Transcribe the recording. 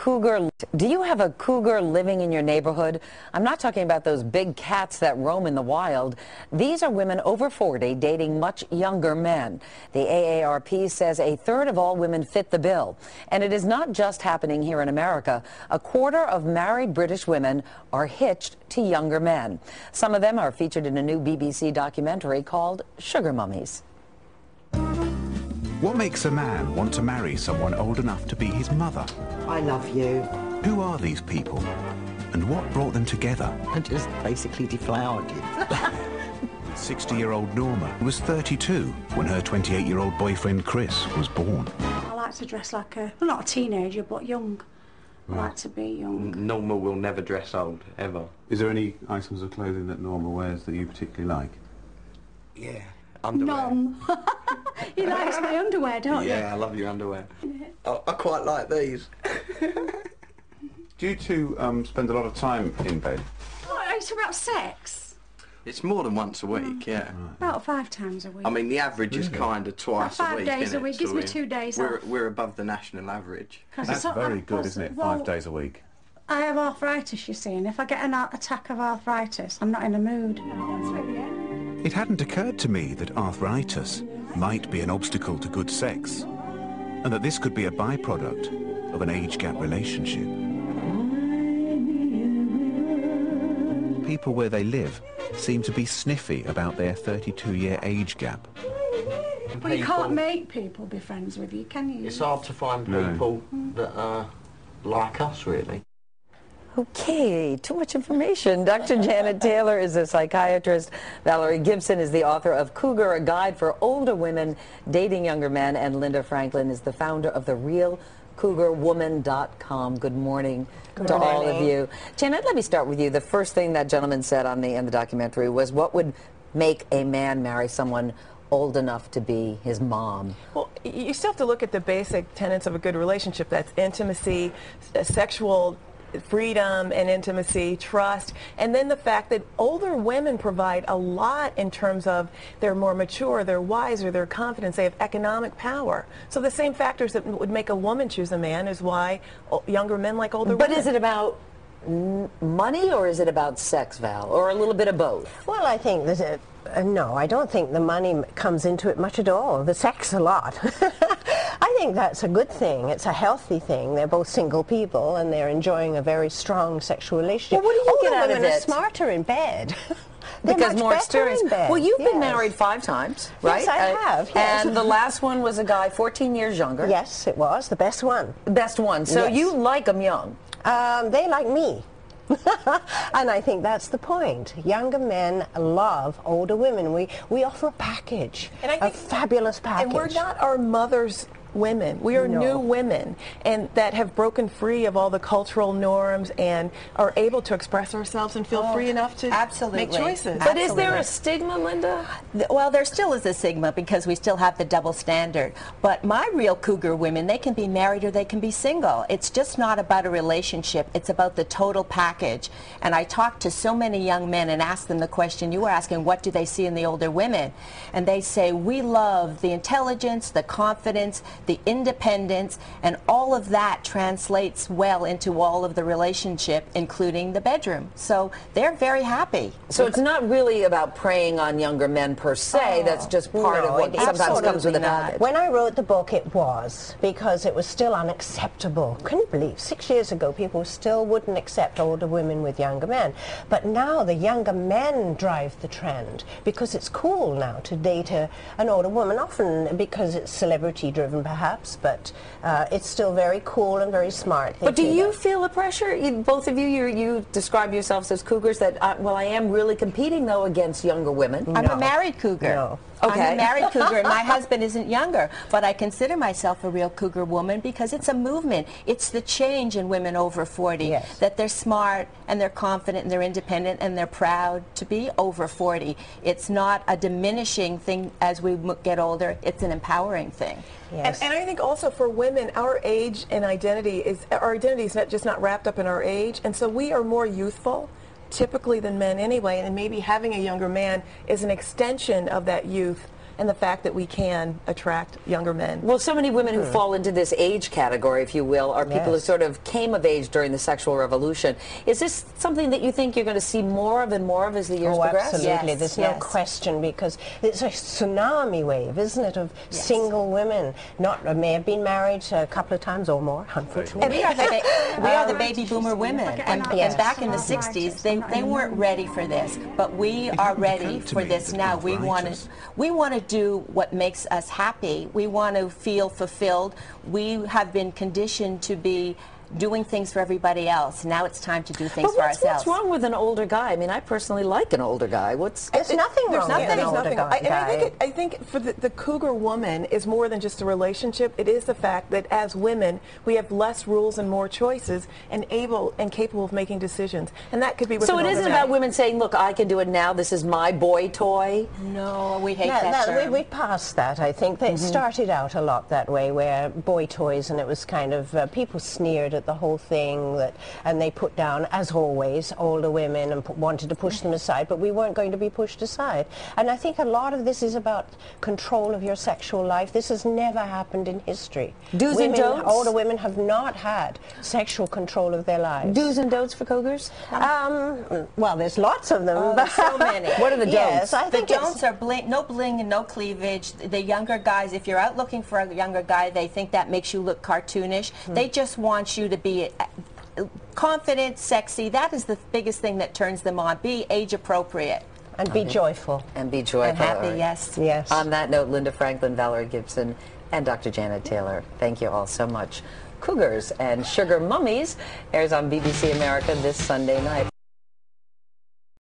cougar. Do you have a cougar living in your neighborhood? I'm not talking about those big cats that roam in the wild. These are women over 40 dating much younger men. The AARP says a third of all women fit the bill. And it is not just happening here in America. A quarter of married British women are hitched to younger men. Some of them are featured in a new BBC documentary called Sugar Mummies. What makes a man want to marry someone old enough to be his mother? I love you. Who are these people? And what brought them together? I just basically deflowered you. 60-year-old Norma was 32 when her 28-year-old boyfriend Chris was born. I like to dress like a, well, not a teenager, but young. I like to be young. Norma will never dress old, ever. Is there any items of clothing that Norma wears that you particularly like? Yeah, underwear. Nom. He likes my underwear, don't you? Yeah, I love your underwear. Yeah. I quite like these. Do you two spend a lot of time in bed? Oh, it's about sex. It's more than once a week, yeah. About 5 times a week. I mean, the average is kind of twice About a week. 5 days a innit? week. Gives me 2 days off. We're above the national average. That's very good, isn't it? 5 days a week. I have arthritis, you see, and if I get an attack of arthritis, I'm not in the mood. It hadn't occurred to me that arthritis might be an obstacle to good sex, and that this could be a byproduct of an age gap relationship. People where they live seem to be sniffy about their 32-year age gap. Well, you can't make people be friends with you, can you? It's hard to find people that are like us, really. Okay, too much information. Dr. Janet Taylor is a psychiatrist. Valerie Gibson is the author of Cougar, a guide for older women dating younger men. And Linda Franklin is the founder of the RealCougarWoman.com. Good morning to all of you. Janet, let me start with you. The first thing that gentleman said in the documentary was, what would make a man marry someone old enough to be his mom? Well, you still have to look at the basic tenets of a good relationship. That's intimacy, sexual freedom and intimacy, trust, and then the fact that older women provide a lot in terms of they're more mature, they're wiser, they're confident, they have economic power. So the same factors that would make a woman choose a man is why younger men like older women. But is it about money or is it about sex, Val, or a little bit of both? Well, I think that no, I don't think the money comes into it much at all. The sex a lot. I think that's a good thing. It's a healthy thing. They're both single people and they're enjoying a very strong sexual relationship. Well, what do you get out of women it? are smarter in bed. Because more experience. Well, you've been Yes. married 5 times, right? Yes, I have. Yes. And the last one was a guy 14 years younger. Yes, it was the best one. Best one. So Yes. you like them young. They like me. And I think that's the point. Younger men love older women. We offer a package, And I think, a fabulous package. And we're not our mother's women. We are new women, and that have broken free of all the cultural norms and are able to express ourselves and feel free enough to make choices. But is there a stigma, Linda? Well, there still is a stigma because we still have the double standard. But my real cougar women, they can be married or they can be single. It's just not about a relationship. It's about the total package. And I talk to so many young men and ask them the question you were asking, what do they see in the older women? And they say, we love the intelligence, the confidence, the independence, and all of that translates well into all of the relationship, including the bedroom. So they're very happy. So it's not really about preying on younger men per se. That's just part of what sometimes comes with a package. When I wrote the book, it was because it was still unacceptable. Can you believe 6 years ago people still wouldn't accept older women with younger men? But now the younger men drive the trend because it's cool now to date an older woman, often because it's celebrity driven perhaps, but it's still very cool and very smart. But do you feel the pressure? Both of you describe yourselves as cougars that, well, I am really competing, though, against younger women. I'm a married cougar. No. Okay. I'm a married cougar, and my husband isn't younger, but I consider myself a real cougar woman because it's a movement. It's the change in women over 40, that they're smart and they're confident and they're independent and they're proud to be over 40. It's not a diminishing thing as we get older. It's an empowering thing. Yes. And I think also for women, our age and identity is not wrapped up in our age, and so we are more youthful typically than men anyway, and maybe having a younger man is an extension of that youth and the fact that we can attract younger men. Well, so many women who fall into this age category, if you will, are people who sort of came of age during the sexual revolution. Is this something that you think you're going to see more of and more of as the years progress? Absolutely. Yes, There's yes. no question, because it's a tsunami wave, isn't it, of single women. May have been married a couple of times or more, unfortunately. And we are the baby boomer women, and back in the 60s, they weren't ready for this, but we are ready for this now. We want to do what makes us happy. We want to feel fulfilled. We have been conditioned to be doing things for everybody else. Now it's time to do things for ourselves. What's wrong with an older guy? I mean, I personally like an older guy. There's nothing wrong with an older guy. I think for the cougar woman is more than just a relationship. It is the fact that as women, we have less rules and more choices, and able and capable of making decisions. And that could be with So it isn't about women saying, look, I can do it now. This is my boy toy. No, we hate that term. We passed that, I think. It started out a lot that way, where boy toys, and it was kind of, people sneered at the whole thing, and they put down, as always, older women and wanted to push them aside, but we weren't going to be pushed aside. And I think a lot of this is about control of your sexual life. This has never happened in history. Do's and don'ts? Older women have not had sexual control of their lives. Do's and don'ts for cougars? Well, there's lots of them. There's so many. What are the don'ts? Yes, I The think don'ts are no bling and no cleavage. The younger guys, if you're out looking for a younger guy, they think that makes you look cartoonish. They just want you to be confident, sexy. That is the biggest thing that turns them on. Be age appropriate. And be joyful. And be joyful. And happy, Right. yes. Yes. On that note, Linda Franklin, Valerie Gibson, and Dr. Janet Taylor, thank you all so much. Cougars and Sugar Mummies airs on BBC America this Sunday night.